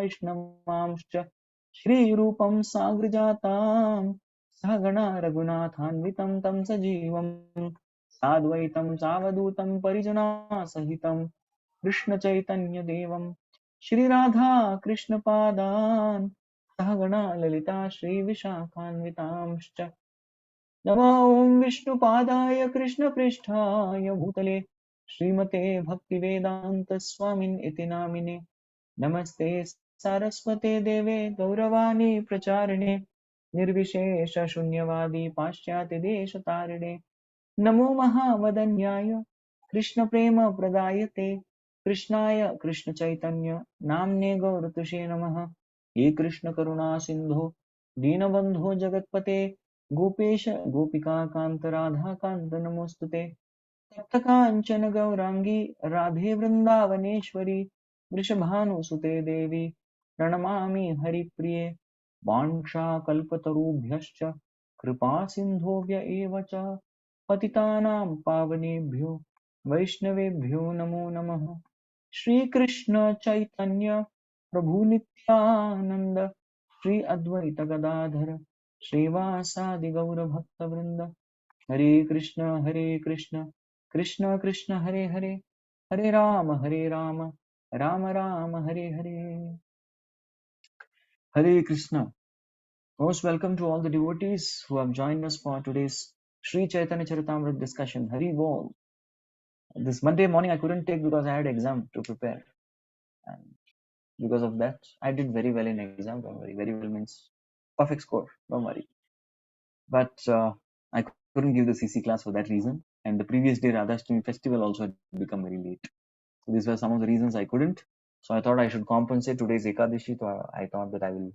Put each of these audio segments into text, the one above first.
वैष्णवांश्च श्रीरूपं साग्रजातां सहगणा रघुनाथान्वितं तं सजीवं साद्वैतं सावधूतं परिजनासहितं कृष्णचैतन्यदेवं श्रीराधा कृष्णपादान् सहगणा ललिता श्रीविशाखान्वितांश्च नमो ॐ विष्णुपादाय कृष्णपृष्ठाय भूतले श्रीमते भक्तिवेदान्तस्वामिन् इति नामिने नमस्ते सारस्वते देवे गौरवाणी प्रचारिणे निर्विशेषशून्यवादी पाश्चात्यदेशतारिणे नमो महावदन्याय कृष्णप्रेमप्रदायते कृष्णाय कृष्णचैतन्य नाम्ने गौरतुषे नमः हे कृष्णकरुणा सिन्धो दीनबन्धो जगत्पते गोपेश गोपिकान्त राधाकान्त नमोऽस्तुते तप्तकाञ्चन गौराङ्गी राधे वृन्दावनेश्वरी वृषभानुसुते देवी प्रणमामि हरिप्रिये वाञ्छाकल्पतरुभ्यश्च कृपासिन्धुभ्य एव च पतितानां पावनेभ्यो वैष्णवेभ्यो नमो नमः श्रीकृष्ण चैतन्य प्रभु नित्यानंद श्री अद्वैत गदाधर श्रीवासादि गौर भक्तवृंद हरे Krishna Krishna Krishna Hare Hare Hare Ram Ram Ram Hare Hare. Hare Krishna. Most welcome to all the devotees who have joined us for today's Sri Chaitanya Charitamrita discussion. Hari Bol. This Monday morning I couldn't take because I had exam to prepare, and because of that I did very well in exam. Don't worry, very well means perfect score. Don't worry. But I couldn't give the CC class for that reason. And the previous day Radhashtami festival also had become very late. So these were some of the reasons I couldn't. So I thought I should compensate. Today's Ekadashi. So I thought that I will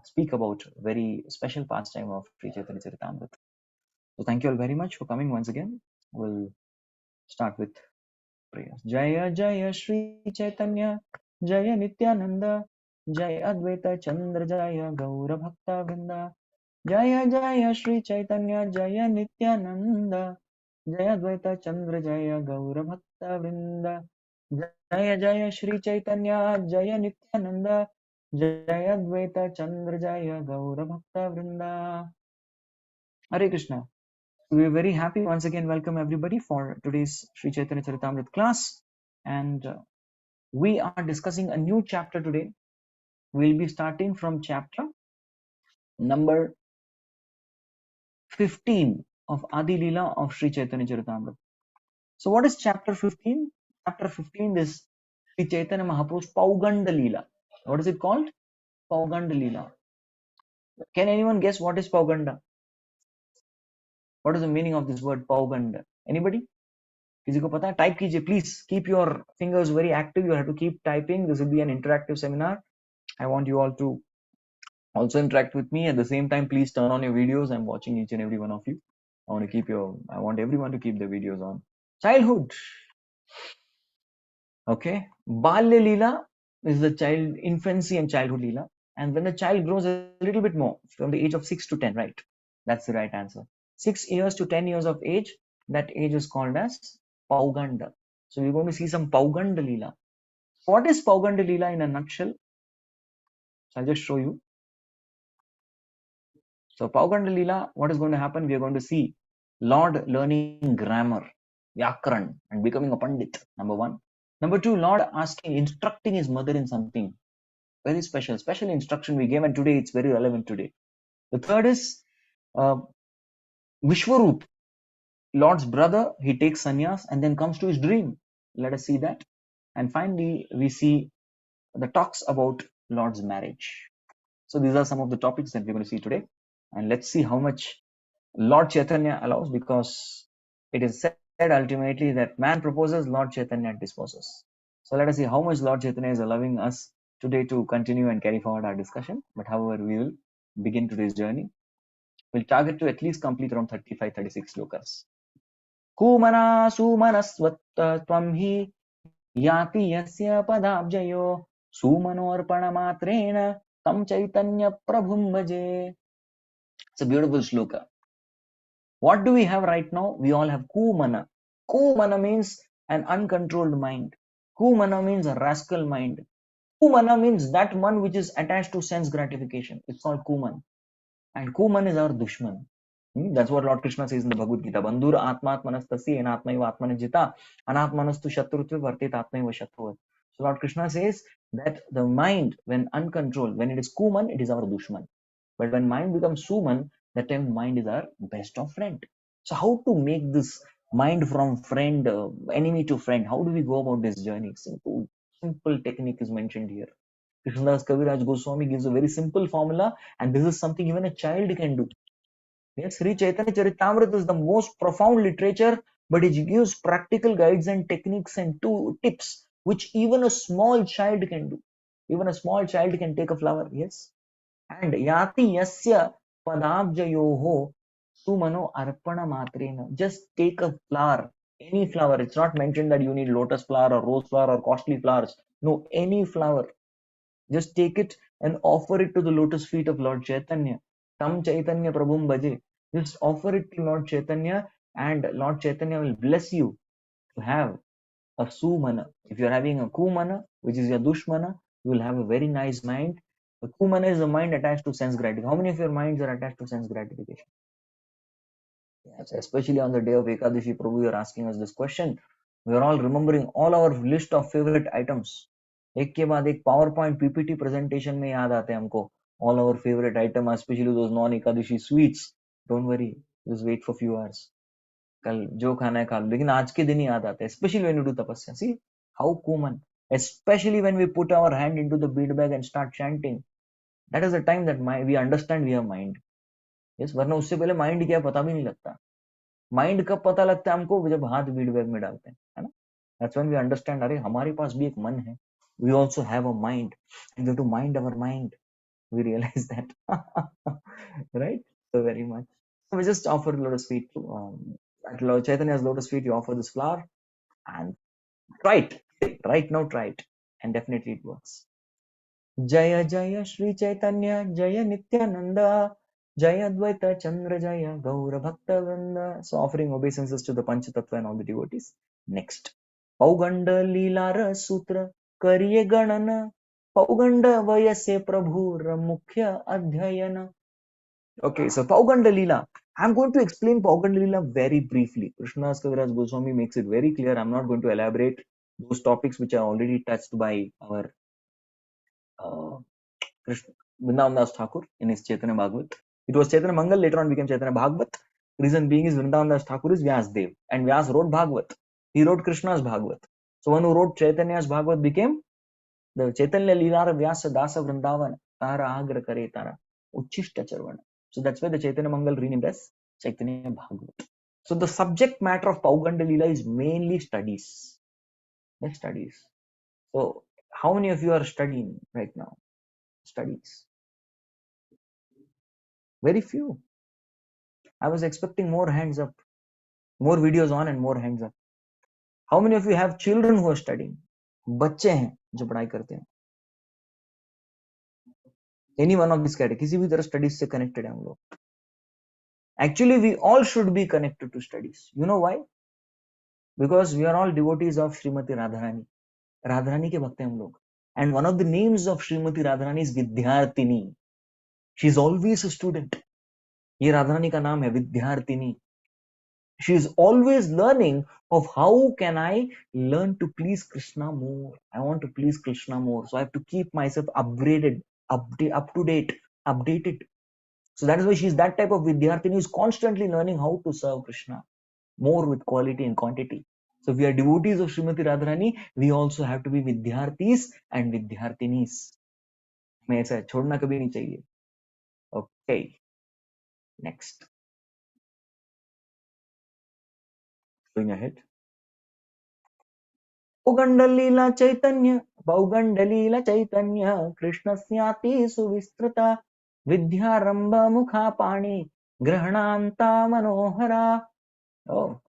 speak about very special pastime of Sri Chaitanya Charitamrita. So thank you all very much for coming once again. We'll start with prayers. Jaya Jaya Shri Chaitanya Jaya Nityananda Jaya Advaita Chandra Jaya Gaura Bhakta Vrinda Jaya Jaya Shri Chaitanya Jaya Nityananda Jaya Advaita Chandra Jaya Gaura Bhakta Vrinda Jaya Jaya Shri Chaitanya Jaya Nityananda Jaya Advaita Chandra Jaya Gaura Bhakta Vrinda. Hare Krishna. We're very happy once again. Welcome everybody for today's Sri Chaitanya Charitamrita class. And we are discussing a new chapter today. We'll be starting from chapter number 15 of Adi Leela of Sri Chaitanya Charitamrita. So what is chapter 15? Chapter 15 is Sri Chaitanya Mahaprabhu's Pauganda Leela. What is it called? Pauganda Leela. Can anyone guess what is Pauganda? What is the meaning of this word Pauganda? Anybody? किसी को पता है? Type कीजिए please. Keep your fingers very active. You have to keep typing. This will be an interactive seminar. I want you all to also interact with me. At the same time, please turn on your videos. I'm watching each and every one of you. I want everyone to keep the videos on. Childhood. Okay. Balya Leela is the child infancy and childhood Leela. And when the child grows a little bit more, from the age of 6 to 10, right? That's the right answer. 6 years to 10 years of age, that age is called as Pauganda. So we're going to see some Pauganda Leela. What is Pauganda Leela in a nutshell? So I'll just show you. So Pauganda Leela, what is going to happen? We are going to see Lord learning grammar, Vyakaran, and becoming a Pandit, number one. Number two, Lord instructing his mother in something very special instruction we gave, and today it's very relevant today. The third is Vishwarup, Lord's brother. He takes sannyas and then comes to his dream. Let us see that. And finally, we see the talks about Lord's marriage. So these are some of the topics that we're going to see today. And let's see how much Lord Chaitanya allows, because it is said ultimately that man proposes, Lord Chaitanya disposes. So let us see how much Lord Chaitanya is allowing us today to continue and carry forward our discussion. But however, we will begin today's journey. We'll target to at least complete around 35-36 slokas. Kumana sumanasvatta tvam hi yati yasya padabjayo sumanorpana matrena tam chaitanya prabhum bhaje. It's a beautiful sloka. What do we have right now? We all have Kumana. Kumana means an uncontrolled mind. Kumana means a rascal mind. Kumana means that man which is attached to sense gratification. It's called Kuman. And Kuman is our Dushman. That's what Lord Krishna says in the Bhagavad Gita. Bandhur atmatmanastasi enatmaiva atmanajita anatmanastu shatrutva vartet atmaiva shatruvat. So Lord Krishna says that the mind, when uncontrolled, when it is Kuman, it is our Dushman. But when mind becomes Suman, that time mind is our best of friend. So how to make this mind from friend, enemy to friend? How do we go about this journey? Simple technique is mentioned here. Krishnadas Kaviraj Goswami gives a very simple formula, and this is something even a child can do. Yes, Sri Chaitanya Charitamrita is the most profound literature, but it gives practical guides and techniques and two tips which even a small child can do. Even a small child can take a flower, yes. And Yati Yasya Padabjayoho Sumano Arpana Matrena. Just take a flower, any flower. It's not mentioned that you need lotus flower or rose flower or costly flowers. No, any flower. Just take it and offer it to the lotus feet of Lord Chaitanya. Tam Chaitanya Prabhum Bhaje. Just offer it to Lord Chaitanya, and Lord Chaitanya will bless you to have a Sumana. If you're having a Kumana, which is your Dushmana, you will have a very nice mind. The Kumana is a mind attached to sense gratification. How many of your minds are attached to sense gratification? Yes, especially on the day of Ekadashi, Prabhu, you're asking us this question. We are all remembering all our list of favorite items. एक के बाद एक PowerPoint PPT presentation में याद आते हैं हमको all our favorite item, especially those non-Ekadashi sweets. Don't worry, just wait for few hours. कल जो खाना है खा लो, लेकिन आज के दिन ही याद आते हैं, especially when you do tapasya. See how common, especially when we put our hand into the bead bag and start chanting. That is the time that we understand we have mind. Yes, वरना उससे पहले mind क्या पता भी नहीं लगता. Mind कब पता लगता है हमको, जब हाथ बीड बैग में डालते हैं, है ना. दैट्स व्हेन वी अंडरस्टैंड, अरे हमारे पास भी एक मन है, we also have a mind, and we too mind our mind, we realize that. Right. So very much. So we just offer lotus feet to at Lord Chaitanya's lotus feet. You offer this flower and try it. Right now, try it, and definitely it works. Jaya Jaya Shri Chaitanya Jaya Nityananda Jaya Advaita Chandra Jaya Gaura Bhakta Vrinda. So offering obeisances to the Panchatattva and all the devotees. Next. Pauganda Leela Sutra Kariye Ganana Pauganda Vayase Prabhu Mukhya Adhyayana. Okay, so Pauganda Leela. I'm going to explain Pauganda Leela very briefly. Krishnadas Kaviraj Goswami makes it very clear. I'm not going to elaborate those topics which are already touched by our Krishna Vrindavan Das Thakur in his Chaitanya Bhagavat. It was Chaitanya Mangal, later on became Chaitanya Bhagavat. Reason being is Vrindavan Das Thakur is Vyasdev, and Vyas wrote Bhagavat. He wrote Krishna's Bhagavat. So one who wrote Chaitanya's Bhagavat became the Chaitanya Leelara Vyasa Dasa Vrindavan Tara Agra Kare Tara Uchishta Charvana. So that's why the Chaitanya Mangal renamed as Chaitanya Bhagavat. So the subject matter of Pauganda Leela is mainly studies. The studies. So how many of you are studying right now? Studies. Very few. I was expecting more hands up, more videos on and more hands up. How many of you have children who are studying? बच्चे हैं जो पढ़ाई करते हैं. Any one of these categories, किसी भी तरह studies से connected है हम लोग. Actually, we all should be connected to studies. You know why? Because we are all devotees of Srimati Radharani. Radharani के भक्त हैं हम लोग. And one of the names of Srimati Radharani is Vidyarthini. She is always a student. ये राधारानी का नाम है विद्यार्थिनी. She is always learning of how can I learn to please Krishna more. I want to please Krishna more. So I have to keep myself upgraded, up to date, updated. So that is why she is that type of Vidyarthini who is constantly learning how to serve Krishna more with quality and quantity. So if we are devotees of Srimati Radharani, we also have to be Vidyarthis and Vidyarthinis. हमें ऐसा छोड़ना कभी नहीं चाहिए. Okay. Next. Going ahead. Paugandalila Chaitanya, Krishnasyaati Suvistrata, Vidyaramba Mukhapani, Grahananta Manohara. Oh,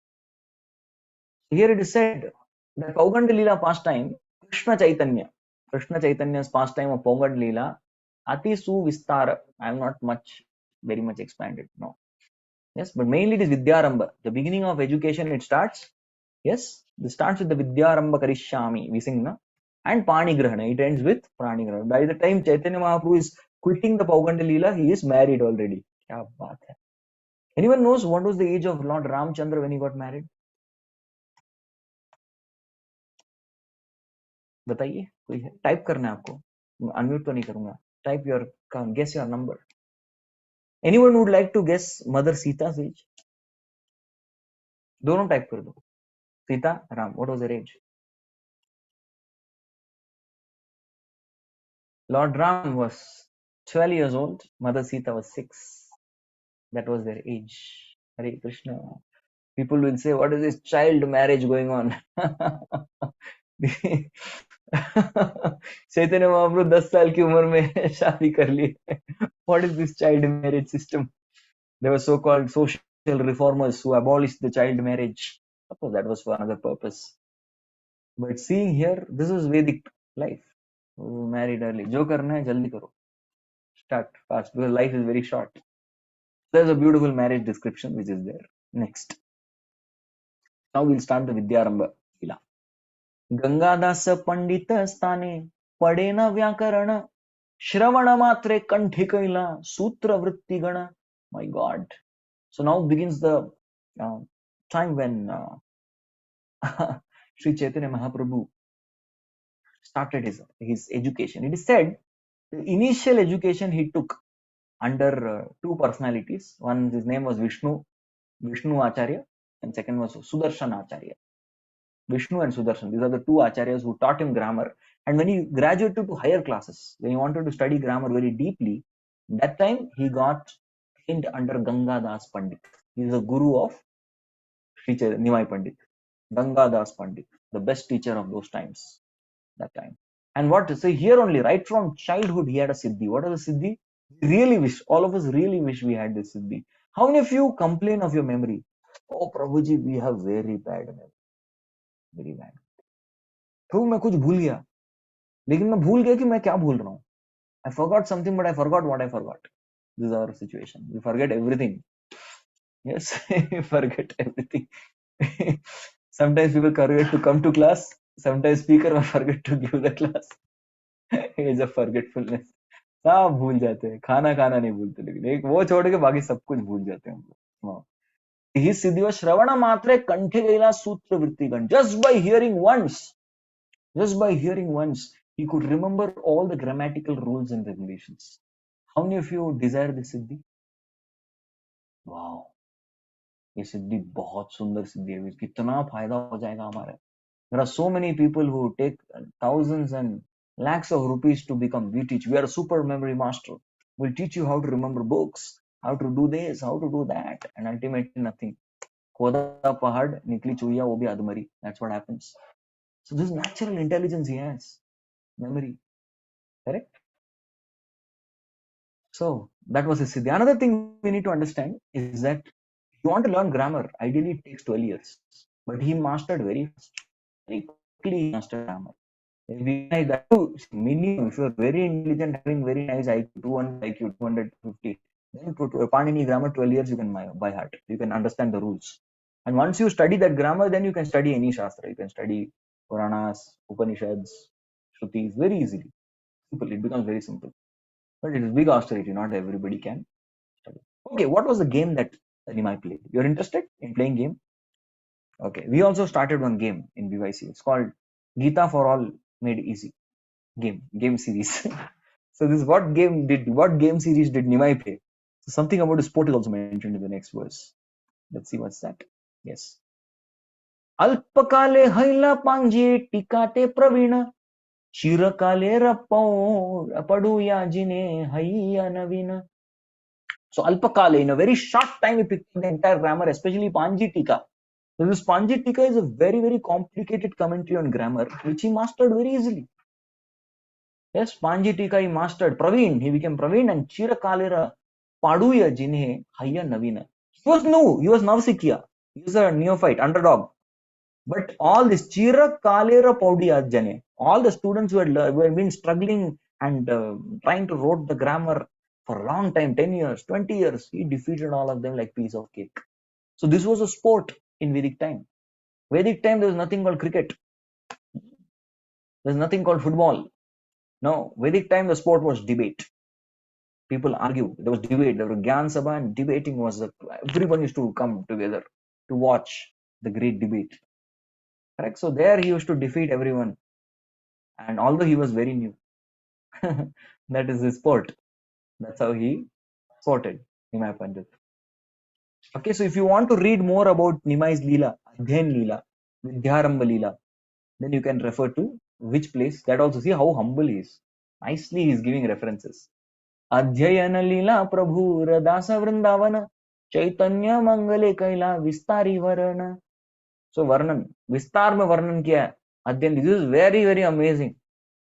here it is said that Paugandalila pastime, Krishna Chaitanya's pastime of Paugandalila, Ati Suvistara. I am not very much expanded. No. Yes, but mainly it is Vidyaramba. The beginning of education, it starts. Yes, it starts with the Vidyaramba Karishyami. We sing, na? and Panigrahana. It ends with Pranigrahana. By the time Chaitanya Mahaprabhu is quitting the Pauganda Leela, he is married already. Kya baat hai. Anyone knows what was the age of Lord Ramchandra when he got married? बताइए, कोई है? Type करना है आपको, unmute तो नहीं करूंगा. Type your, guess your number. Anyone would like to guess Mother Sita's age? दोनों टाइप कर दो. Sita, Ram, what was their age? Lord Ram was 12 years old. Mother Sita was 6. That was their age. Hare Krishna. People will say, what is this child marriage going on? Chaitanya Mahaprabhu 10 साल की उम्र में शादी कर ली. What is this child marriage system? There were so-called social reformers who abolished the child marriage. Of course, that was for another purpose. But seeing here, this is Vedic life. Married early. जो करना है जल्दी करो. Start fast because life is very short. There's a beautiful marriage description which is there. Next. Now we'll start the Vidyarambha Leela. Gangadas पंडित स्थाने पडेन व्याकरण श्रवण मात्रे कंठी कैला सूत्र वृत्ति गण. My God. So now begins the time when Sri Chaitanya Mahaprabhu started his education. It is said the initial education he took under two personalities. One, his name was Vishnu Acharya, and second was Sudarshan Acharya. Vishnu and Sudarshan, these are the two acharyas who taught him grammar. And when he graduated to higher classes, when he wanted to study grammar very deeply, that time he got trained under Ganga Das Pandit. He is a guru of Sri Nimai Pandit. Ganga Das Pandit, the best teacher of those times, that time. And what to say here only, right from childhood, he had a siddhi. What is a siddhi? Really wish, all of us really wish we had this siddhi. How many of you complain of your memory? Oh, Prabhuji, we have very bad memory. Very bad. प्रभु मैं कुछ भूल गया, लेकिन मैं भूल गया कि मैं क्या भूल रहा हूँ. I forgot something, but I forgot what I forgot. This is our situation. We forget everything. Yes, we forget everything. Sometimes people forget to come to class. Sometimes speaker will forget to give the class. It's a forgetfulness. सब भूल जाते हैं. खाना नहीं भूलते, लेकिन एक वो छोड़ के बाकी सब कुछ भूल जाते हैं हम लोग. ही सिद्धि श्रवण मात्रे कंठे गैला सूत्र वृत्तिगण. Just by hearing once, he could remember all the grammatical rules and regulations. How many of you desire this siddhi? Wow, ये सिद्धि बहुत सुंदर सिद्धि है. कितना फायदा हो जाएगा हमारा. There are so many people who take thousands and lakhs of rupees to become. We teach. We are a super memory master. We'll teach you how to remember books, how to do this, how to do that, and ultimately nothing. खोदा पहाड़ निकली चुईया वो भी अधमरी. That's what happens. So this natural intelligence he has, memory, correct? So that was his siddhi. Another thing we need to understand is that if you want to learn grammar, ideally it takes 12 years, but he mastered very fast. Very quickly he mastered grammar. Minimum, if you are very intelligent, having very nice IQ, 200 IQ, 250, then Panini grammar 12 years you can by heart. You can understand the rules. And once you study that grammar, then you can study any Shastra. You can study Puranas, Upanishads, Shrutis very easily. Simple. It becomes very simple. But it is big austerity. Not everybody can study. Okay, what was the game that Nimai played? You're interested in playing game? Okay, we also started one game in BYC. It's called Gita for All Made Easy. Game series. So this what game series did Nimai play? So something about sport is also mentioned in the next verse. Let's see what's that. Yes. Alpakale haila pangji tikate pravina chirakale rappo paduya jine hayya navina. So Alpakale, in a very short time, he picked up the entire grammar, especially Panji Tika. So this Panji Tika is a very, very complicated commentary on grammar, which he mastered very easily. Yes, Panji Tika he mastered. Praveen, he became Praveen, and Chirakalera Paduya Jinhe Hayya Navina. He was new, he was Navsikya. He was a neophyte, underdog. But all this Chirakalera Paudiya Jane, all the students who had been struggling and trying to write the grammar for a long time, 10 years, 20 years, he defeated all of them like piece of cake. So this was a sport in Vedic time. Vedic time, there was nothing called cricket. There's nothing called football. No, Vedic time the sport was debate. People argue. There was debate. There was Gyan Sabha and debating was everyone used to come together to watch the great debate. Correct. So there he used to defeat everyone, and although he was very new, that is his sport. That's how he sported Nimai Pandit. Okay, so if you want to read more about Nimai's Leela, Adhyan Leela, Vidhyaramba Leela, then you can refer to which place. That also, see how humble he is. Nicely he is giving references. Adhyayana Leela Prabhu Radasa Vrindavana Chaitanya Mangale Kaila Vistari Varana. So Varnan, Vistar mein Varnan kiya hai. Adhyan, this is very, very amazing.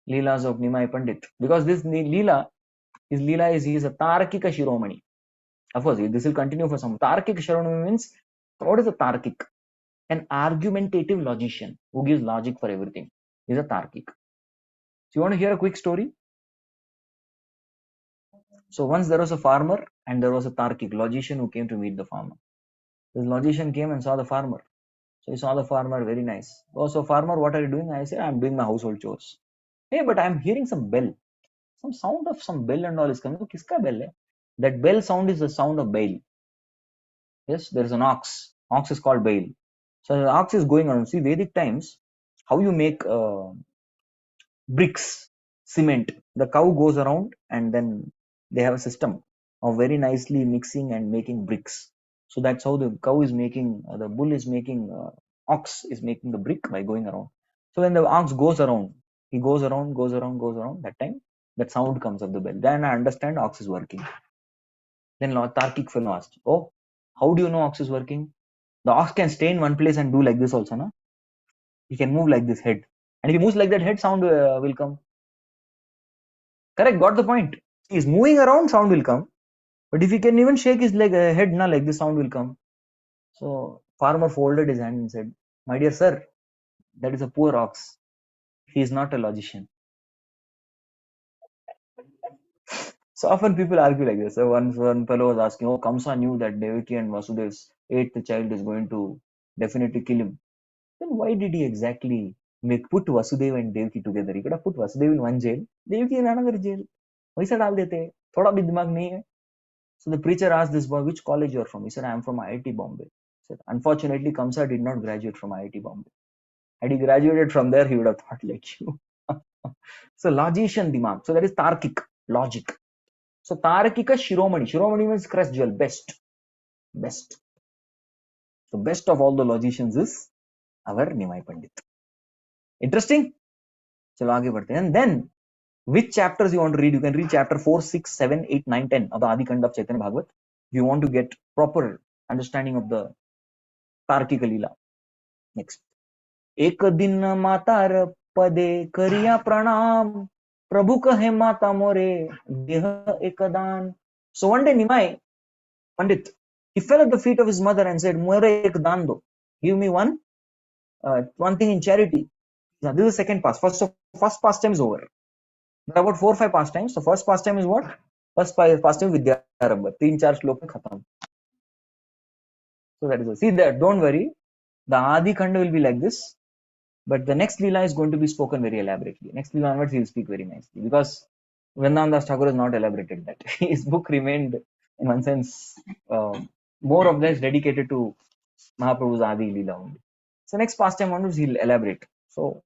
Leelas of Nimai Pandit. Because this Leela, his Leela is, he is a Tarkika Shiromani. Of course, this will continue for some. Tarkik Shiromani means, what is a Tarkik? An argumentative logician who gives logic for everything is a Tarkik. So you want to hear a quick story? So once there was a farmer and there was a Tarkik, logician who came to meet the farmer. This logician came and saw the farmer. So he saw the farmer, very nice. Oh, so farmer, what are you doing? I said, I'm doing my household chores. Hey, but I'm hearing some bell. Some sound of some bell and all is coming. Kiska bell hai? That bell sound is the sound of Bail. Yes, there is an ox. Ox is called Bail. So the ox is going around. See, Vedic times, how you make bricks, cement. The cow goes around and then they have a system of very nicely mixing and making bricks. So that's how the cow is making, the bull is making, ox is making the brick by going around. So when the ox goes around, he goes around, goes around, goes around. That time, that sound comes of the bell. Then I understand ox is working. Then Tarkic fellow asked, oh, how do you know ox is working? The ox can stay in one place and do like this also, na? He can move like this head. And if he moves like that, head sound will come. Correct, got the point. He is moving around, sound will come. But if he can even shake his leg, head, na, like this, sound will come. So farmer folded his hand and said, my dear sir, that is a poor ox. He is not a logician. So often people argue like this. So one fellow was asking, oh, Kamsa knew that Devaki and Vasudev's eighth child is going to definitely kill him. Then why did he exactly put Vasudeva and Devaki together? He could have put Vasudeva in one jail, Devaki in another jail. वैसा डाल देते हैं, थोड़ा भी दिमाग नहीं है. So the preacher asked this boy, which college you are from? He said, I am from IIT Bombay. He said, unfortunately, Kamsa did not graduate from IIT Bombay. Had he graduated from there, he would have thought like you. So logician dimag. So that is Tarkic, logic. So Tarkika Shiromani. Shiromani means crest jewel, best. Best. So best of all the logicians is our Nimai Pandit. Interesting? So आगे बढ़ते हैं. And then, which chapters you want to read? You can read chapter 4, 6, 7, 8, 9, 10 of the Adi Khand of Chaitanya Bhagavat. If you want to get proper understanding of the Tarkika Leela. Next. एक दिन मातार पदे करिया प्रणाम प्रभु कहे माता मोरे देह एकदान. So one day Nimai Pandit, he fell at the feet of his mother and said, More ek daan do. Give me one thing in charity. Now, this is the second pass. First pastime is over. There are about 4 or 5 pastimes. The first pastime is what? First pastime Vidyarambha. 3-4 slok mein khatam. So that is it. See that, don't worry. The Adi Khanda will be like this. But the next Leela is going to be spoken very elaborately. Next Leela onwards, he will speak very nicely. Because Vrindavan Das Thakur has not elaborated that. His book remained, in one sense, more or less dedicated to Mahaprabhu's Adi Leela only. So next pastime onwards, he'll elaborate. So,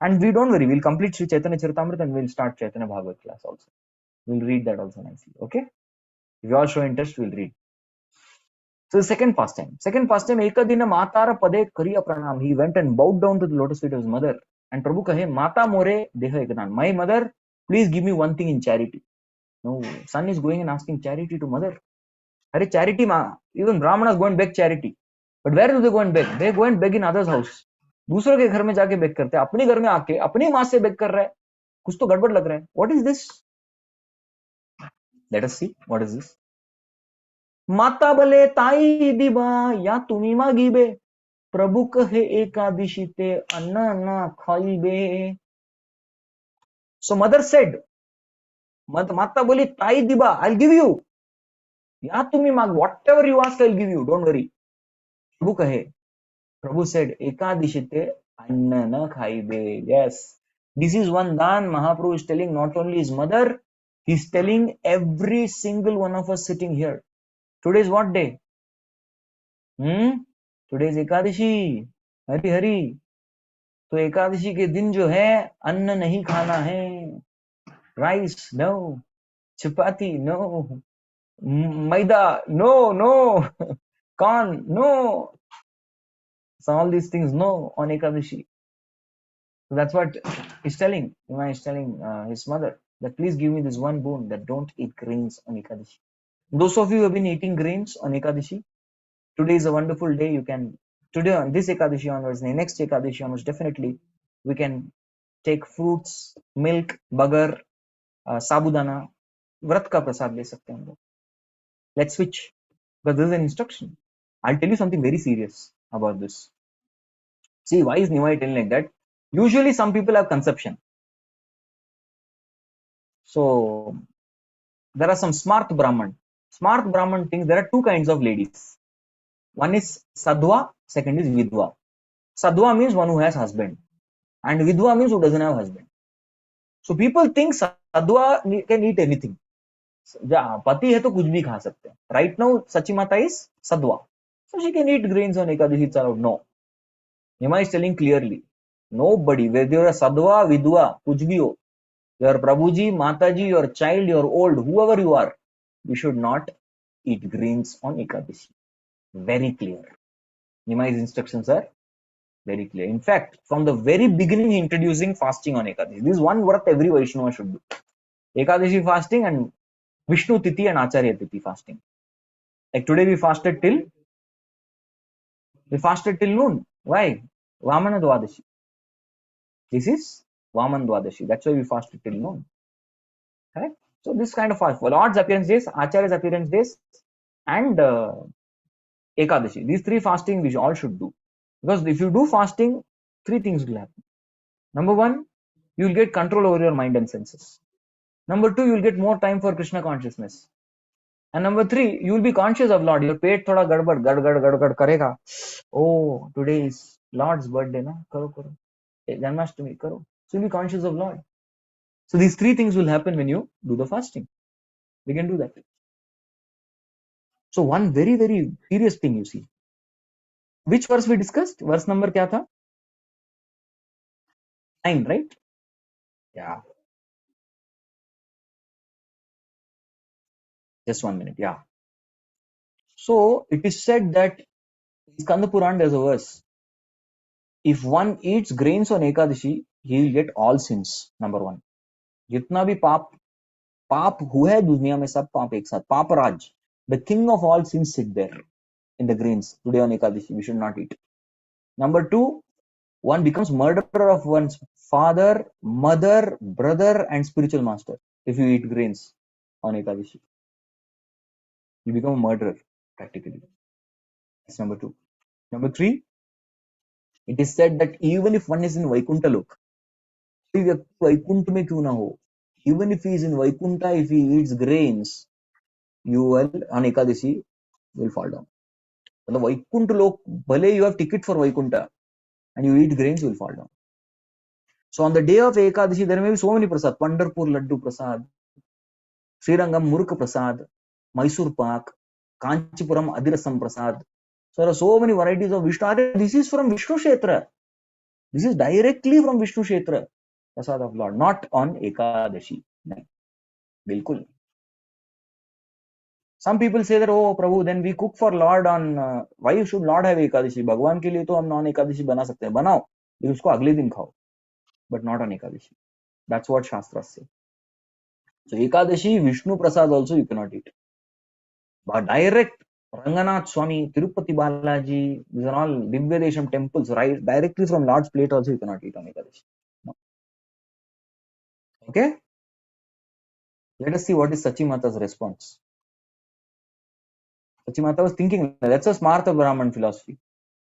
and we don't worry, we'll complete Sri Chaitanya Charitamrita and we'll start Chaitanya Bhagavat class also. We'll read that also nicely. Okay? If you all show interest, we'll read. So the second pastime, Ekadina Matara Pade Kariya Pranam. He went and bowed down to the lotus feet of his mother. And Prabhu kahe, Mata More Deha Ekadan. My mother, please give me one thing in charity. No, son is going and asking charity to mother. Are charity ma? Even Brahmanas go and beg charity. But where do they go and beg? They go and beg in others' house. दूसरों के घर में जाके bag करते हैं, अपने घर में आके अपनी माँ से बेग कर रहा है, कुछ तो गड़बड़ लग रहा है. What is this? Let us see. What is this? माता बले ताई दिबा या तुम्ही मागिबे प्रभु कहे एकादशी ते अन्न ना खाइबे. So mother said, माता बोली ताई दिबा, I'll give you. या तुम्ही माग, whatever you ask, I'll give you. Don't worry. प्रभु कहे, Prabhu said, Ekadishite anna na khaibe. Yes. This is one Dan Mahaprabhu is telling not only his mother, he's telling every single one of us sitting here. Today is what day? Today is Ekadashi. Hari Hari. तो एकादशी के दिन जो है अन्न नहीं खाना है. Rice, no. Chapati, no. Maida, no. Corn, no. So all these things, no, on Ekadashi. So that's what he's telling. Ima is telling his mother that please give me this one boon, that don't eat grains on Ekadashi. Those of you who have been eating grains on Ekadashi, today is a wonderful day. You can, today on this Ekadashi onwards, next Ekadashi onwards, definitely we can take fruits, milk, bagar, sabudana, व्रत का प्रसाद ले सकते हैं हम लोग. Let's switch, because this is an instruction. I'll tell you something very serious about this. See, why is Nimai telling like that? Usually some people have conception. So there are some smart Brahman. Smart Brahman thinks there are two kinds of ladies. One is Sadhva, second is Vidwa. Sadhva means one who has husband, and Vidwa means who doesn't have husband. So people think Sadhva can eat anything. पति है तो कुछ भी खा सकते हैं. Right now, Sachi Mata is Sadhva. So she can eat grains on Ekadashi, it's allowed. No. Nima is telling clearly, nobody, whether you're a Sadhva, Vidwa, kuch bhi ho, your Prabhuji, Mataji, your child, your old, whoever you are, you should not eat grains on Ekadashi. Very clear. Nimai's instructions are very clear. In fact, from the very beginning, he introducing fasting on Ekadashi. This is one vrat every Vaishnava should do. Ekadashi fasting and Vishnu Tithi and Acharya Tithi fasting. Like today we fasted till noon. Why? Vamana Dwadashi. This is Vaman Dwadashi. That's why we fasted till noon. Correct? So this kind of fast. For Lord's appearance days, Acharya's appearance days, and Ekadashi. These three fasting we all should do. Because if you do fasting, three things will happen. Number one, you will get control over your mind and senses. Number two, you will get more time for Krishna consciousness. And number three, you will be conscious of Lord. Your पेट थोड़ा गड़बड़ गड़ करेगा. Oh, today is Lord's birthday, na? करो. Janmashtami, karo. So you'll be conscious of Lord. So these three things will happen when you do the fasting. We can do that. So one very, very serious thing you see. Which verse we discussed? Verse number kya tha? 9, right? Yeah. Just 1 minute. Yeah. So it is said that in Skanda Puran there's a verse. If one eats grains on Ekadashi, he will get all sins. Number one. जितना भी पाप हुआ है दुनिया में सब पाप एक साथ. Paparaj. The king of all sins sit there in the grains. Today on Ekadashi, we should not eat. Number two, one becomes murderer of one's father, mother, brother, and spiritual master if you eat grains on Ekadashi. You become a murderer, practically. That's number two. Number three, it is said that even if one is in Vaikuntha Lok, Vaikuntha mein kyun na ho, even if he is in Vaikuntha, if he eats grains, you will, on Ekadashi, will fall down. The Vaikuntha Lok, bhale you have ticket for Vaikuntha, and you eat grains, you will fall down. So on the day of Ekadashi, there may be so many prasad. Pandarpur Laddu Prasad, Srirangam Muruk Prasad, Mysore Pak, Kanchipuram Adirasam Prasad. So there are so many varieties of Vishnu. This is from Vishnu Kshetra. This is directly from Vishnu Kshetra. Prasad of Lord, not on Ekadashi. Bilkul. Some people say that, oh Prabhu, then we cook for Lord on, why should Lord have Ekadashi? Bhagwan ke liye to hum non Ekadashi bana sakte hain. Banao, फिर उसको अगले दिन खाओ. But not on Ekadashi. That's what Shastras say. So Ekadashi, Vishnu Prasad also you cannot eat. But direct Ranganath Swami, Tirupati Balaji, these are all Divyadesham temples, right? Directly from Lord's plate also you cannot eat on Ekadashi. No. Okay? Let us see what is Sachi Mata's response. Sachi Mata was thinking, that's a Smartha Brahman philosophy.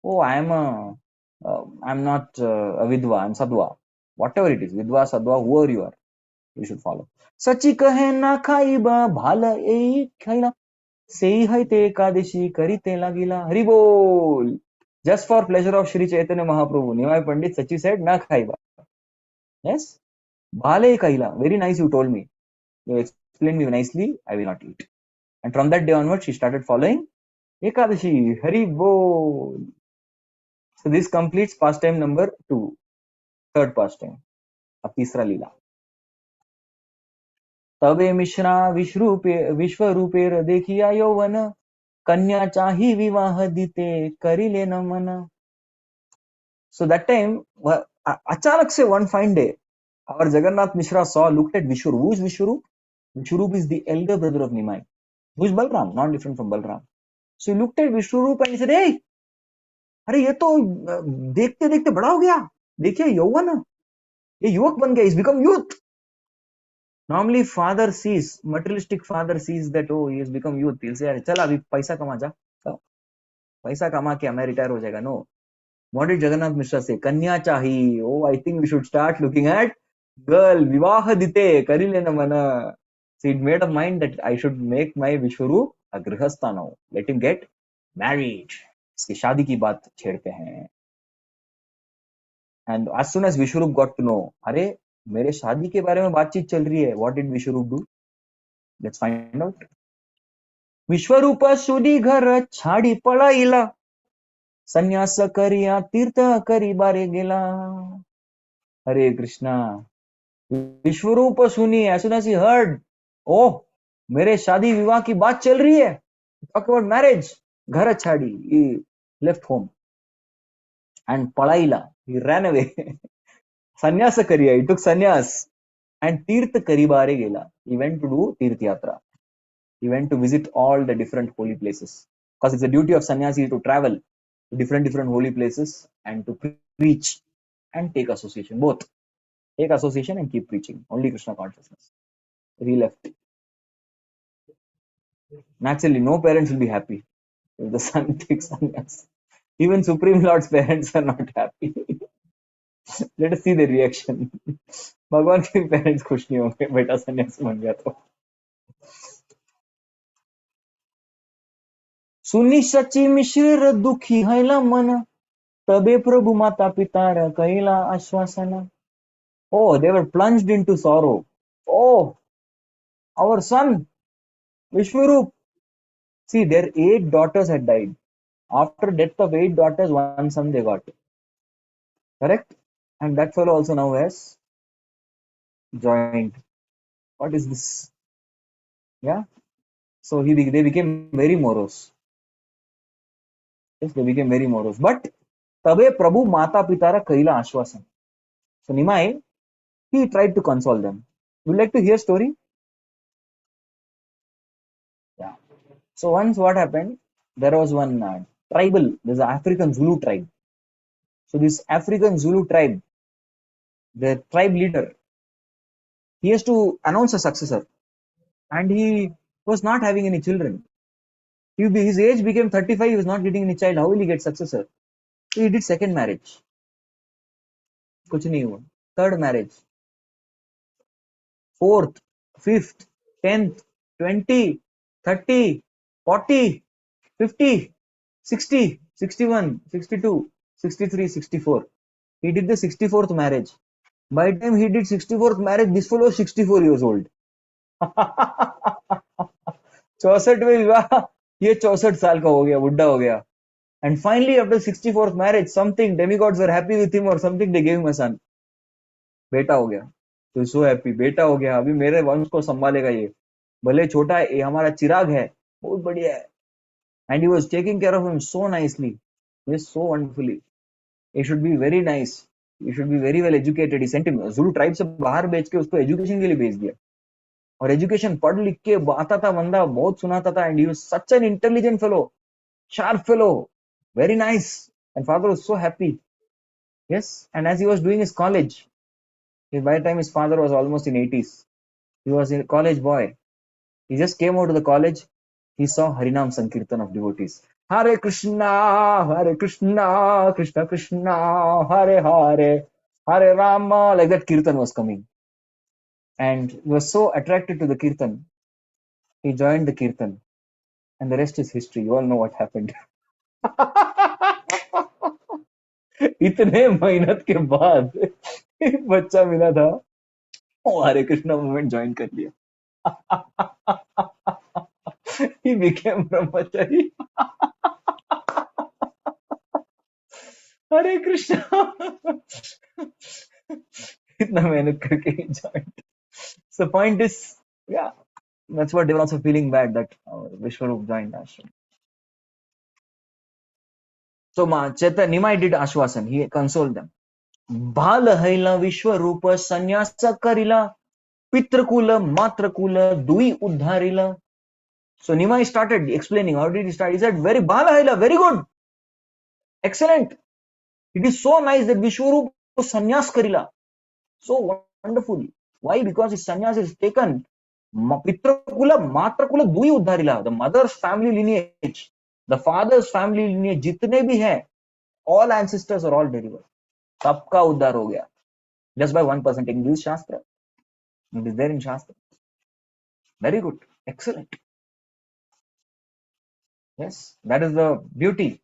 Oh, I'm not a Vidva, I'm Sadhva. Whatever it is, Vidva, Sadhva, whoever you are, you should follow. Sachi kahe na khaiba, bhala ei khaila. Sei hai te Ekadashi, karite lagila. Hari bol. Just for pleasure of Shri Chaitanya Mahaprabhu, Nimai Pandit Sachi said, na khaiba. Yes? Bhale Kaila. Very nice, you told me. You explained me nicely. I will not eat. And from that day onwards, she started following Ekadashi. Hari Bol. So this completes pastime number 2. Third pastime. Ab तीसरा लीला. तबे मिश्रा विश्वरूपेर देखिया यौवन कन्या चाही विवाह दीते करिले नमन. So that time, अचानक से one fine day, our Jagannath Mishra looked at Vishwarup. Who is Vishwarup? Vishwarup is the elder brother of Nimai. Who is Balram? Not different from Balram. So he looked at Vishwarup and he said, "Hey, अरे ये तो देखते देखते बड़ा हो गया. देखिए यौवन है. ये युवक बन गया. He's become youth." Normally, father sees, materialistic father sees that, oh, he has become youth. He'll say, "अरे चल अभी पैसा कमा जा. पैसा कमा के हमें retire हो जाएगा." No. What did Jagannath Mishra say? Kanya chahi. Oh, I think we should start looking at girl. Vivaha dite karile namana. So it made up mind that I should make my Vishwarup a grihastha now. Let him get married. इसकी शादी की बात छेड़ते हैं. And as soon as Vishwarup got to know, अरे मेरे शादी के बारे में बातचीत चल रही है. What did Vishwarup do? Let's find out. विश्वरूप सुदी घर छाडी पळाईला संन्यास करिया तीर्थ करी बारे गेला. Hare Krishna. विश्वरूप सुनी. As soon as he heard, oh, मेरे शादी विवाह की बात चल रही है. Talk about marriage. घर छाड़ी. He left home. And पढ़ाईला. He ran away. संन्यास करिया. He took sannyas. And तीर्थ करी बारे गेला. He went to do तीर्थ yatra. He went to visit all the different holy places. Because it's the duty of sannyasi to travel to different holy places and to preach and take association. Both. Take association and keep preaching. Only Krishna consciousness. He left. Naturally, no parents will be happy if the son takes sannyas. Even Supreme Lord's parents are not happy. Let us see the reaction. भगवान के parents खुश नहीं होंगे बेटा सन्यासी बन गया तो. सुनी सची मिश्र दुखी हैला मन तबे प्रभु माता पिता कैला आश्वासन. Oh, they were plunged into sorrow. Oh, our son Vishwarup. See, their 8 daughters had died. After death of 8 daughters, one son they got. Correct? And that fellow also now has joined. What is this? Yeah. So they became very morose. Yes, they became very morose. But Tabe Prabhu Mata Pitara Kaila Ashwasan. So Nimai, he tried to console them. Would you like to hear story? Yeah. So once what happened? There was one tribal. There's an African Zulu tribe. So this African Zulu tribe, the tribe leader, he has to announce a successor, and he was not having any children. His age became 35. He was not getting any child. How will he get successor? So he did second marriage. कुछ नहीं हुआ. Third marriage. Fourth, fifth, 10th, 20, 30, 40, 50, 60, 61, 62, 63, 64. He did the 64th marriage. By the time he did 64th marriage, this fellow was 64 years old. 64वें विवाह ये 64 साल का हो गया, बुढ़ा हो गया. And finally, after 64th marriage, something demigods were happy with him or something, they gave him a son. बेटा हो गया. So so happy, बेटा हो गया. अभी मेरे वंश को संभालेगा ये. भले छोटा है, ये हमारा चिराग है, बहुत बढ़िया है. And he was taking care of him so nicely. Yes, so wonderfully. He should be very nice. He should be very well educated. He sent him Zulu tribe से बाहर भेज के उसको education के लिए भेज दिया. और education पढ़ लिख के आता था बंदा, बहुत सुनाता था. And he was such an intelligent fellow, sharp fellow, very nice. And father was so happy. Yes, and as he was doing his college, by the time his father was almost in 80s, he was a college boy. He just came out of the college. He saw Harinam Sankirtan of devotees. Hare Krishna, Krishna Krishna, Hare Hare, Hare Rama. Like that Kirtan was coming. And he was so attracted to the Kirtan. He joined the Kirtan. And the rest is history. You all know what happened. इतने मेहनत के बाद एक बच्चा मिला था, वो हरे Krishna movement join कर लिया. He became brahmachari. हरे कृष्णा. इतना मेहनत करके he joined. So point is, yeah, that's what they were also feeling bad that Vishwarup joined ashram. So Nimai did ashwasan. He consoled them. बाल हैला विश्वरूप संन्यास करिला पितृकुल मातृकुल दुई उद्धारिला. So Nimai started explaining. How did he start? He said, very bala haila, very good, excellent. It is so nice that Vishwarup sannyas karila. So wonderful. Why? Because his sannyas is taken. Pitrakula, Matrakula, Dui Uddharila. The mother's family lineage, the father's family lineage, jitne bhi hai, all ancestors are all delivered. Sabka uddhar ho gaya. Just by one person taking this Shastra. It is there in Shastra. Very good. Excellent. Yes, that is the beauty.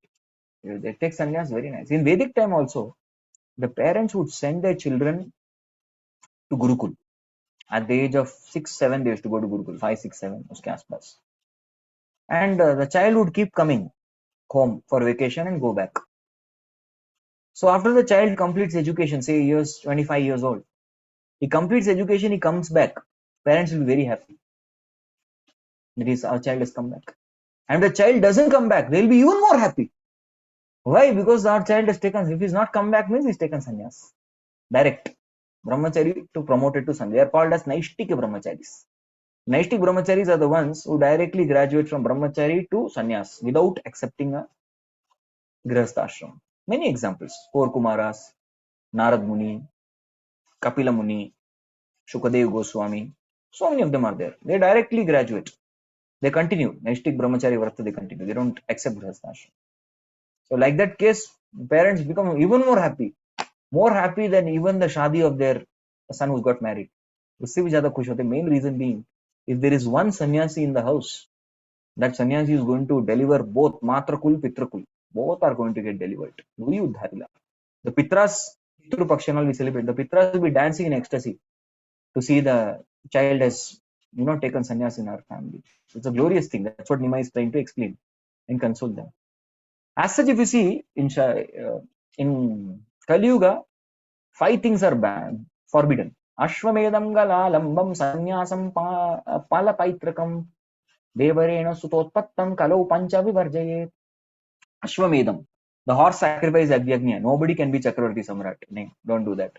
They take sannyas, very nice. In Vedic time also, the parents would send their children to Gurukul at the age of 6, 7 days to go to Gurukul, 5, 6, 7, uske aspas. And the child would keep coming home for vacation and go back. So after the child completes education, say 25 years old, he completes education, he comes back. Parents will be very happy that our child has come back. And the child doesn't come back, they'll be even more happy. Why? Because our child has taken, if he's not come back, means he's taken sannyas. Direct. Brahmachari to promote it to sannyas. They are called as Naishtik Brahmacharis. Naishtik Brahmacharis are the ones who directly graduate from Brahmachari to sannyas without accepting a Grihastha. Many examples. Four Kumaras, Narad Muni, Kapila Muni, Shukadev Goswami. So many of them are there. They directly graduate. They continue. Naishtik Brahmachari Vrata, they continue. They don't accept Grihastha. So like that case, parents become even more happy than even the shadi of their son who got married. उससे भी ज़्यादा खुश होते. Main reason being, if there is one sannyasi in the house, that sannyasi is going to deliver both matrakul, pitrakul. Both are going to get delivered. The pitras, Pitru Pakshanal we celebrate. The pitras will be dancing in ecstasy to see the child has, taken sannyas in our family. It's a glorious thing. That's what Nima is trying to explain and console them. As such, if you see in Kali Yuga, 5 things are banned, forbidden. Ashwamedam galalambam sannyasam palapaitrakam devarena sutotpattam kalau pancha vivarjayet. Ashwamedam, the horse sacrifice Agyagnya. Nobody can be Chakravarti Samrat. No, don't do that.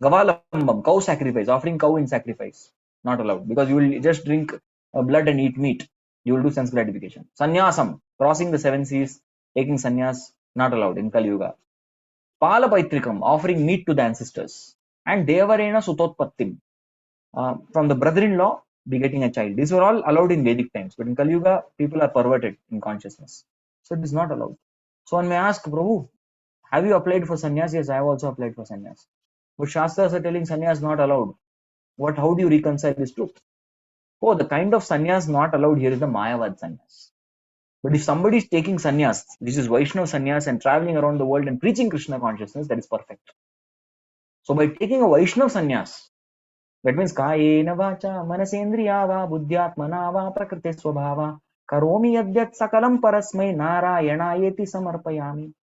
Gavalambam, cow sacrifice, offering cow in sacrifice. Not allowed, because you will just drink blood and eat meat. You will do sense gratification. Sannyasam, crossing the 7 seas, taking sannyas, not allowed in Kali Yuga. Palapaitrikam, offering meat to the ancestors. And Devarena Sutotpattim, from the brother-in-law begetting a child. These were all allowed in Vedic times, but in Kali Yuga, people are perverted in consciousness. So it is not allowed. So one may ask, Prabhu, have you applied for sannyas? Yes, I have also applied for sannyas. But Shastras are telling sannyas not allowed. How do you reconcile this truth? Oh, the kind of sannyas not allowed here is the Mayavad sannyas. But if somebody is taking sannyas, this is Vaishnava sannyas, and traveling around the world and preaching Krishna consciousness, that is perfect. So by taking a Vaishnava sannyas, that means Kayena vacha manasendriya va buddhyatmana va prakriti swabhava karomi yadyat sakalam parasmai narayana samarpayami.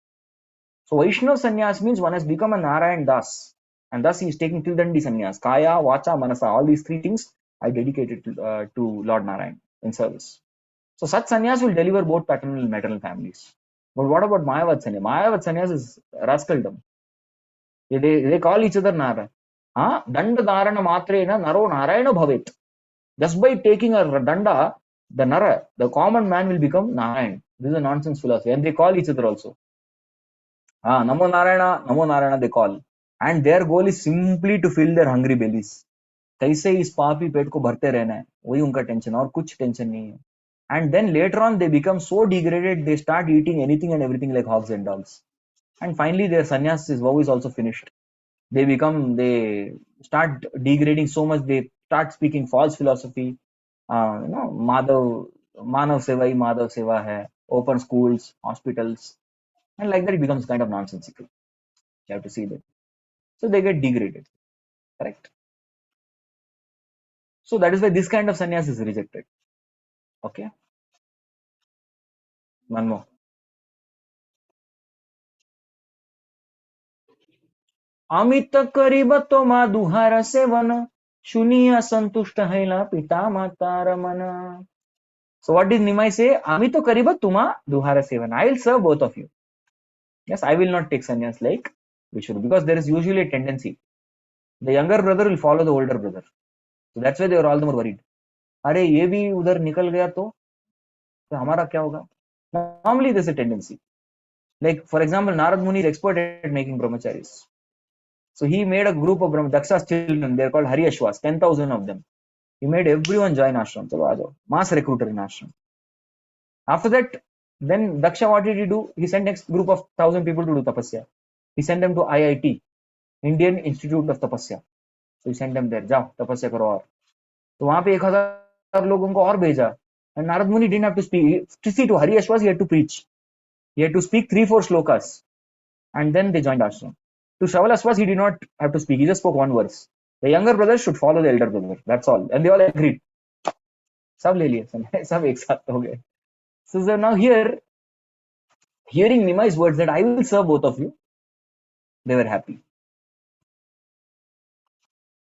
So Vaishnava sannyas means one has become a Narayan Das, and thus he is taking Tildandi sannyas. Kaya, Vacha, Manasa, all these 3 things I dedicated to Lord Narayan in service. So such sannyas will deliver both paternal and maternal families. But what about Mayavad sannyas? Mayavad sannyas is rascaldom. They call each other Nara. Danda Dharana Matrena Naro Narayana Bhavet. Just by taking a danda, the Nara, the common man will become Narayan. This is a nonsense philosophy. And they call each other also. Namo Narayana they call. And their goal is simply to fill their hungry bellies. कैसे इस पापी पेट को भरते रहना है, वही उनका tension, और कुछ टेंशन नहीं है. And then later on they become so degraded, they start eating anything and everything like hogs and dogs. And finally their sannyas is vow is also finished. They start degrading so much, they start speaking false philosophy. Manav seva hi Madhav seva hai, open schools, hospitals, and like that it becomes kind of nonsensical. You have to see that. So they get degraded. Correct. So that is why this kind of sannyas is rejected. Okay. One more. Amit करीब तो मा दुहार seven शुनिया संतुष्ट हैला पिता मातार मन. So what did Nimai say? Amito kariba tuma duhara sevan. I will serve both of you. Yes, I will not take sannyas like Vishnu, because there is usually a tendency. The younger brother will follow the older brother. So that's why they were all the more worried. अरे ये भी उधर निकल गया तो हमारा क्या होगा? Normally there's a tendency. Like for example, Narad Muni is expert at making brahmacharis. So he made a group of Daksha's children. They're called Hari Ashwas, 10,000 of them. He made everyone join ashram. Chalo, aajo. Mass recruiter in ashram. After that, then Daksha, what did he do? He sent next group of 1,000 people to do tapasya. He sent them to IIT, Indian Institute of Tapasya. So he sent them there. जाओ तपस्या करो और. तो वहां पे 1,000 लोगों को और भेजा. And Narad Muni didn't have to speak. To see to Hari Ashwas, he had to preach. He had to speak 3-4 slokas. And then they joined ashram. To Shraval Ashwas, he did not have to speak. He just spoke one verse. The younger brother should follow the elder brother. That's all. And they all agreed. सब ले लिए, सब एक साथ हो गए. So now here, hearing Nimai's words that I will serve both of you, they were happy.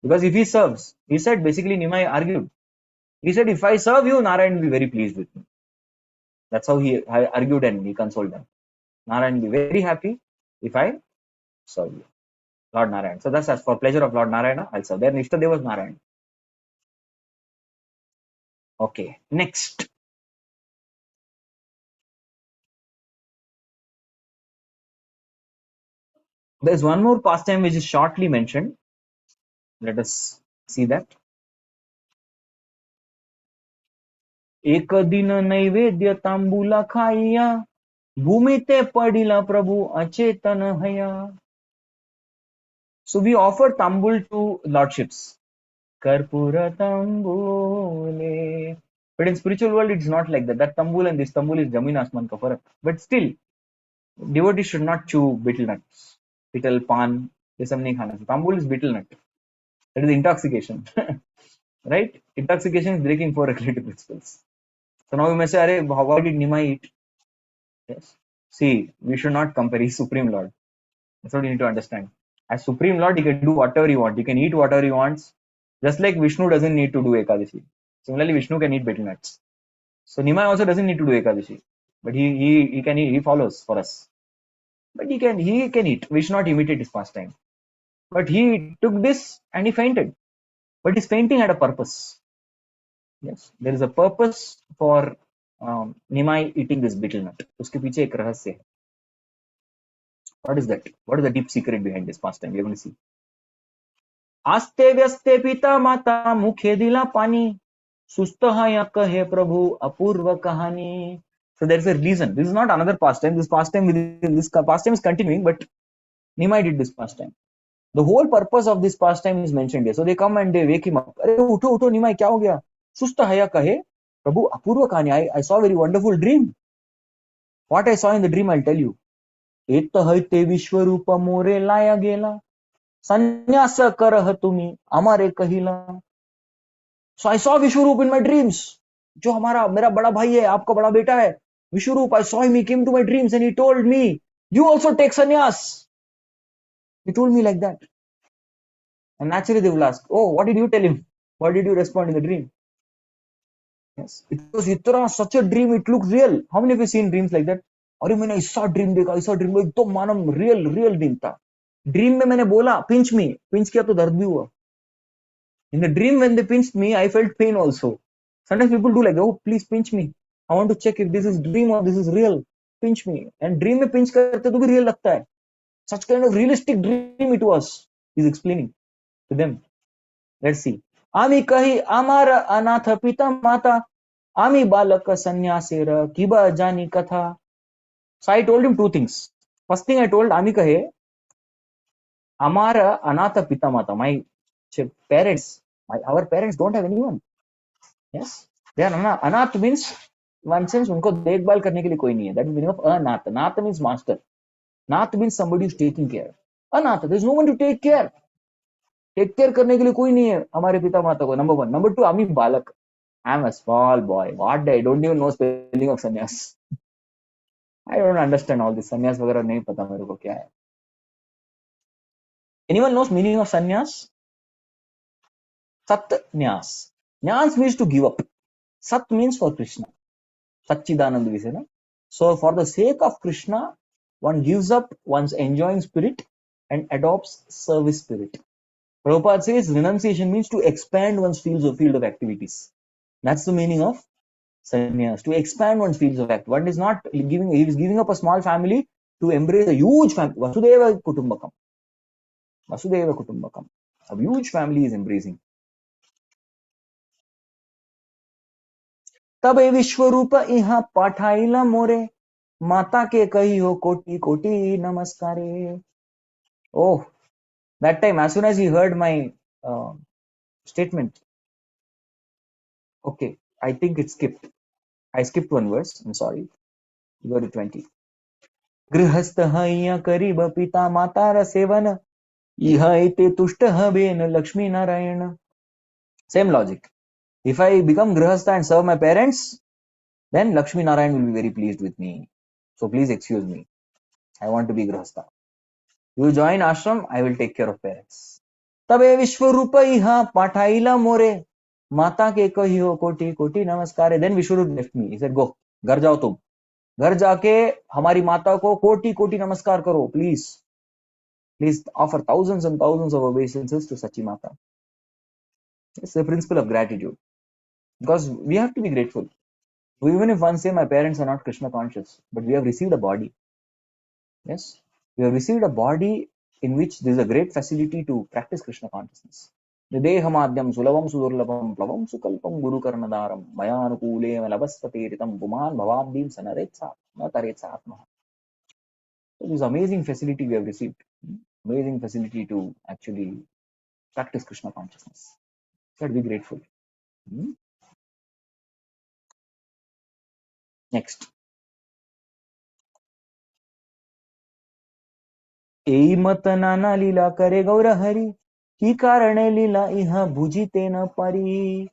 Because if he serves, he said basically Nimai argued. He said, if I serve you, Narayan will be very pleased with me. That's how he argued and he consoled them. Narayan will be very happy if I serve you. Lord Narayan. So that's as for pleasure of Lord Narayana, I'll serve. Their Nishtadeva was Narayan. Okay, next. There's one more pastime which is shortly mentioned. Let us see that. एक दिन नैवेद्य तांबूला खाइया भूमिते पडिला प्रभु अचेतन हया. So we offer tambul to lordships. Karpura tambule. But in spiritual world, it's not like that. That tambul and this tambul is Jamin Asman ka farak. But still, devotees should not chew betel nuts. Betel, pan, ये सब नहीं खाना. Tambul is betel nut. That is intoxication. Right? Intoxication is breaking 4 regulative principles. So now you may say, why did Nimai eat? Yes. See, we should not compare. He's Supreme Lord. That's what you need to understand. As Supreme Lord, he can do whatever he wants. He can eat whatever he wants. Just like Vishnu doesn't need to do Ekadashi. Similarly, Vishnu can eat betel nuts. So Nimai also doesn't need to do Ekadashi. But he can eat, he follows for us. But he can eat. We should not imitate his pastime. But he took this and he fainted. But his fainting had a purpose. Yes, there is a purpose for Nimai eating this betel nut. Uske piche ek rahasya hai. What is that? What is the deep secret behind this pastime? We are going to see. आस्ते व्यस्ते पिता माता मुखे दिला पानी सुस्त हया कहे प्रभु अपूर्व कहानी. So there is a reason. This is not another pastime. This pastime is continuing, but Nimai did this pastime. The whole purpose of this pastime is mentioned here. So they come and they wake him up. अरे उठो उठो Nimai क्या हो गया? सुस्त हया कहे प्रभु अपूर्व कहानी. I saw a very wonderful dream. What I saw in the dream, I'll tell you. एक है ते विश्वरूप मोरे लाया गेला संन्यास करह तुम्ही अमारे कहिला. So I saw Vishwaroop in my dreams. जो मेरा बड़ा भाई है, आपका बड़ा बेटा है, Vishwaroop, I saw him, he came to my dreams and he told me, you also take sannyas. He told me like that. And naturally they will ask, oh, what did you tell him? What did you respond in the dream? Yes, it was such a dream, it looked real. How many of you seen dreams like that? अरे मैंने ऐसा dream देखा, ऐसा dream एकदम मानो real dream था. Dream में मैंने बोला पिंच मी, पिंच किया तो दर्द भी हुआ. In the dream when they pinched me, I felt pain also. Sometimes people do like, oh, please pinch me. I want to check if this is dream or this is real. Pinch me. And dream में pinch करते तो भी real लगता है. Such kind of realistic dream it was. He's explaining to them. Let's see. आमी कही अमार अनाथ पिता माता आमी बालक सन्यासेर किबा जानी कथा. So I told him 2 things. First thing I told आमी कहे अमार अनाथ पिता माता. My parents, our parents don't have anyone. Yes, they are anath means one sense उनको देखभाल करने के लिए कोई नहीं है. That is the meaning of anath. Nath means master. Nath means somebody who is taking care. अनाथ, there is no one to take care. Take care करने के लिए कोई नहीं है हमारे पिता माता को. नंबर 1. नंबर 2, आम्ही बालक. I am a small boy. What? I don't even know spelling of sannyas. I don't understand all this. Sannyas वगैरह नहीं पता मेरे को क्या है. Anyone knows meaning of sannyas? Sat nyas. Nyas means to give up. Sat means for Krishna. Satchidanand we say, no? So for the sake of Krishna, one gives up one's enjoying spirit and adopts service spirit. Prabhupada says renunciation means to expand one's field of activities. That's the meaning of sannyas, to expand one's fields of act. One is not giving, he is giving up a small family to embrace a huge family. Vasudeva Kutumbakam. Vasudeva Kutumbakam. A huge family is embracing. तबे विश्वरूप इहा पाठाइला मोरे माता के कही हो कोटि कोटि नमस्कारे. Oh, that time as soon as he heard my statement, okay, I think it skipped. I skipped one verse. I'm sorry. Go to 20. गृहस्थ हैया करीब पिता मातार सेवन इहा एते तुष्ट Ben Lakshmi Narayana. Same logic. If I become grihastha and serve my parents, then Lakshmi Narayan will be very pleased with me. So please excuse me. I want to be grihastha. You join ashram, I will take care of parents. तबे विश्वरूप इहा पाठाइला मोरे माता के कहियो कोटि कोटि नमस्कार. Then Vishwarup left me. He said, go, घर जाओ तुम. घर जाके हमारी माता को कोटि कोटि नमस्कार करो, please. Please offer thousands and thousands of obeisances to Sachi Mata. It's the principle of gratitude. Because we have to be grateful. Even if one say my parents are not Krishna conscious, but we have received a body. Yes, we have received a body in which there is a great facility to practice Krishna consciousness. Nidehamadyam sulavam sudurlabam plavam sukalpam guru karnadaram mayanukule malabaspateritam puman bhavabdim sanaretsa nataretsa atma. So this amazing facility we have received. Amazing facility to actually practice Krishna consciousness. So be grateful. Next. एई मत नाना लीला करे गौर हरि की कारणे लीला इहा भुजिते न पारी.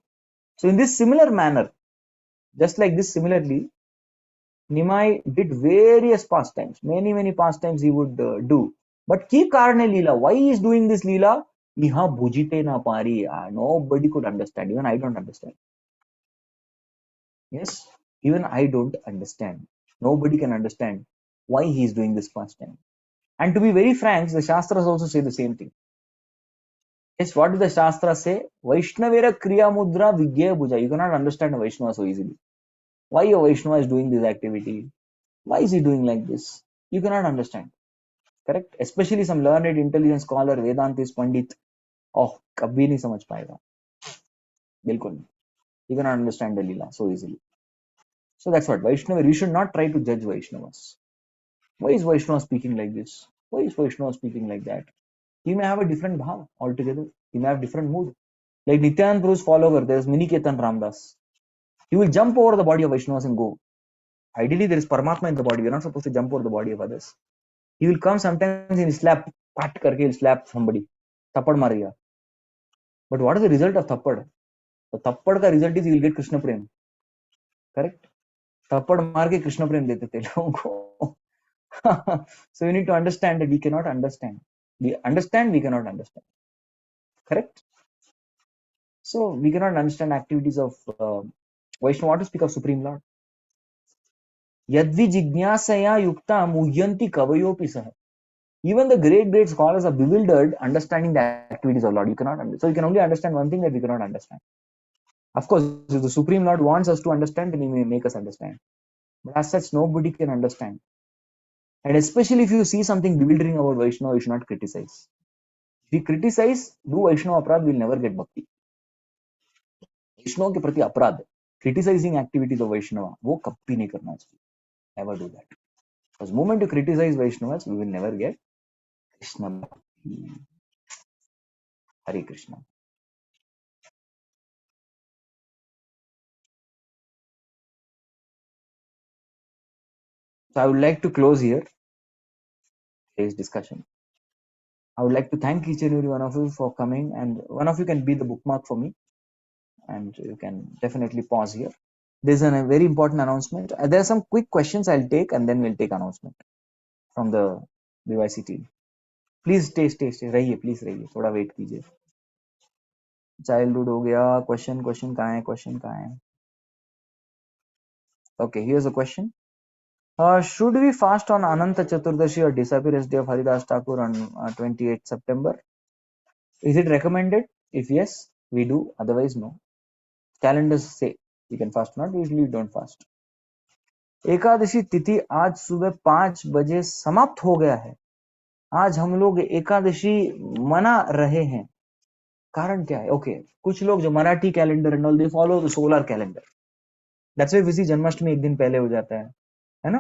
So in this similar manner, just like this similarly, Nimai did various pastimes, many pastimes he would do. But ki karne leela, why he is doing this leela? Iha bhujite na pari. Nobody could understand. Even I don't understand. Yes, even I don't understand. Nobody can understand why he is doing this pastime. And to be very frank, the Shastras also say the same thing. Yes, what does the Shastra say? Vaishnavera Kriya Mudra Vigya Bhuja. You cannot understand a Vaishnava so easily. Why a Vaishnava is doing this activity? Why is he doing like this? You cannot understand. Correct? Especially some learned, intelligent scholar, Vedantist, Pandit. Oh, kabhi nahi samajh payega. Bilkul. You cannot understand the Leela so easily. So that's what Vaishnava, you should not try to judge Vaishnavas. Why is Vaishnava speaking like this? Why is Vaishnava speaking like that? He may have a different bhav altogether. He may have different mood. Like Nityanand Prabhu's follower, there is Mini Ketan Ramdas. He will jump over the body of Vaishnavas and go. Ideally, there is Paramatma in the body. We are not supposed to jump over the body of others. He will come sometimes and he'll slap, pat karke he'll slap somebody. Thappad mariya. But what is the result of thappad? The thappad ka result is he will get Krishna Prem. Correct? Thappad maar ke Krishna Prem dete the logon ko. So you need to understand that we cannot understand. We understand, we cannot understand. Correct? So we cannot understand activities of Vaishnava. What to speak of Supreme Lord? Yadvi jignasaya yukta muhyanti kavayopi sah. Even the great scholars are bewildered understanding the activities of Lord. You cannot understand. So you can only understand one thing that we cannot understand. Of course, if the Supreme Lord wants us to understand, then he may make us understand. But as such, nobody can understand. And especially if you see something bewildering about Vaishnava, you should not criticize. If we criticize, do Vaishnava aparad, we'll never get bhakti. Vaishnava ke prati aparad, criticizing activities of Vaishnava, wo kabhi nahi karna chahiye. Never do that. Because the moment you criticize Vaishnavas, we will never get Krishna bhakti. Hare Krishna. So I would like to close here today's discussion. I would like to thank each and every one of you for coming, and one of you can be the bookmark for me, and you can definitely pause here. There's a very important announcement. There are some quick questions I'll take, and then we'll take announcement from the BYC team. Please stay रहिए, please रहिए, थोड़ा wait कीजिए. Childhood हो गया, question कहाँ है? Okay, here's a question. Should we fast on Ananta Chaturdashi or disappearance day of Haridas Thakur on 28th September? Is it recommended? If yes, we do. Otherwise, no. Calendars say we can fast, not usually we don't fast. Ekadashi तिथि आज सुबह 5 बजे समाप्त हो गया है. आज हम लोग एकादशी मना रहे हैं. कारण क्या है? ओके, कुछ लोग जो Marathi calendar and all they follow the solar calendar. That's why किसी जन्माष्टमी एक दिन पहले हो जाता है ना?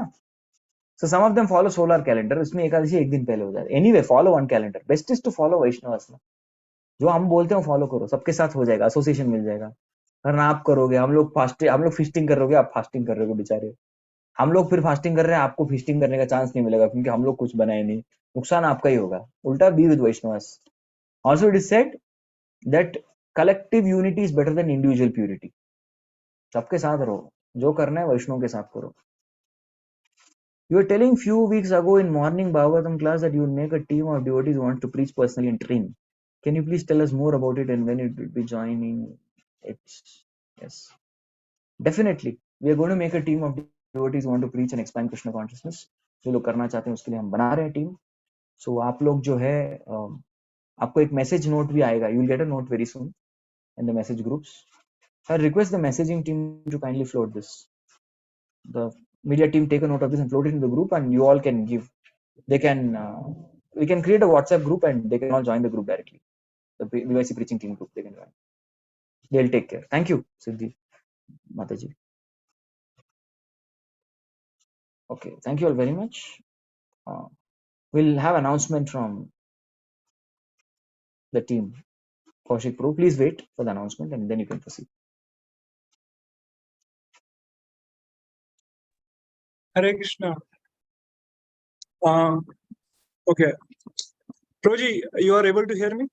So some of them follow solar calendar. इसमें एकादशी एक दिन पहले हो जाता है. Anyway, follow one calendar. Best is to follow वैष्णव. जो हम बोलते हैं फॉलो करो, सबके साथ हो जाएगा, एसोसिएशन मिल जाएगा. वरना आप करोगे, हम लोग फिस्टिंग करोगे, आप फास्टिंग कर रहे हो बेचारे. हम लोग फिर फास्टिंग कर रहे हैं, आपको फिस्टिंग करने का चांस नहीं मिलेगा क्योंकि हम लोग कुछ बनाए नहीं. नुकसान आपका ही होगा. उल्टा be with Vaishnavas. Also it is said that collective unity is better than individual purity. सबके साथ रहो, जो करना है वैष्णव के साथ करो. You were telling few weeks ago in morning Bhagavatam class that you would make a team of devotees who want to preach personally and train. Can you please tell us more about it and when it will be joining it? Yes, definitely. We are going to make a team of devotees who want to preach and expand Krishna consciousness. जो लोग करना चाहते हैं उसके लिए हम बना रहे हैं टीम. So आप लोग जो है आपको एक मैसेज नोट भी आएगा. You will get a note very soon in the message groups. I request the messaging team to kindly float this. The media team take a note of this and float it in the group, and you all can give. They can we can create a WhatsApp group and they can all join the group directly. The BYC preaching team group, they can join. They'll take care. Thank you, Siddhi Mataji. Okay, thank you all very much. We'll have announcement from the team. Kaushik Pro, please wait for the announcement and then you can proceed. Hare Krishna. Okay. Proji, you are able to hear me?